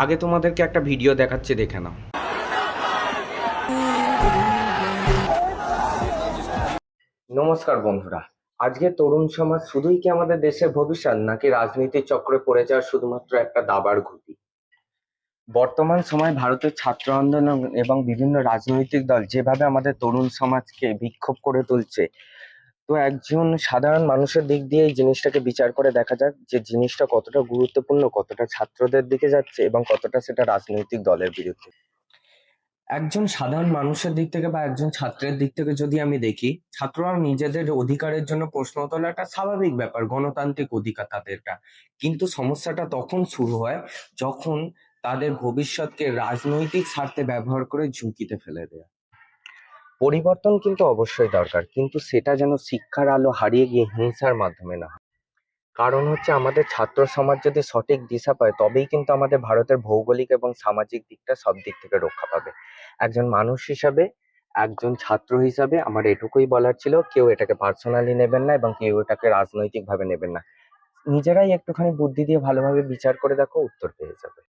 আগে তোমাদেরকে একটা ভিডিও দেখাচ্ছি, দেখে নাও। নমস্কার বন্ধুরা। আজকে তরুণ সমাজ শুধুই কি আমাদের দেশের ভবিষ্যৎ, নাকি রাজনীতির চক্রে পড়ে যাওয়ার শুধুমাত্র একটা দাবার ঘুঁটি? বর্তমান সময়ে ভারতের ছাত্র আন্দোলন এবং বিভিন্ন রাজনৈতিক দল যেভাবে আমাদের তরুণ সমাজকে বিক্ষোভ করে তুলছে, তো একজন সাধারণ মানুষের দিক দিয়ে এই জিনিসটাকে বিচার করে দেখা যাক যে জিনিসটা কতটা গুরুত্বপূর্ণ, কতটা ছাত্রদের দিকে যাচ্ছে এবং কতটা সেটা রাজনৈতিক দলের বিরুদ্ধে। একজন সাধারণ মানুষের দিক থেকে বা একজন ছাত্রের দিক থেকে যদি আমি দেখি, ছাত্ররা নিজেদের অধিকারের জন্য প্রশ্ন তোলা একটা স্বাভাবিক ব্যাপার, গণতান্ত্রিক অধিকার তাদেরটা। কিন্তু সমস্যাটা তখন শুরু হয় যখন তাদের ভবিষ্যৎকে রাজনৈতিক স্বার্থে ব্যবহার করে ঝুঁকিতে ফেলে দেয়। পরিবর্তন কিন্তু অবশ্যই দরকার, কিন্তু সেটা যেন শিক্ষার আলো হারিয়ে গিয়ে হিংসার মাধ্যমে না হয়। কারণ হচ্ছে আমাদের ছাত্র সমাজ যদি সঠিক দিশা পায়, তবেই কিন্তু আমাদের ভারতের ভৌগোলিক এবং সামাজিক দিকটা সব দিক থেকে রক্ষা পাবে। একজন মানুষ হিসাবে, একজন ছাত্র হিসাবে আমার এটুকুই বলার ছিল, কেউ এটাকে পার্সোনালি নেবেন না এবং কেউ এটাকে রাজনৈতিক ভাবে নেবেন না। নিজেরাই একটুখানি বুদ্ধি দিয়ে ভালোভাবে বিচার করে দেখো, উত্তর পেয়ে যাবে।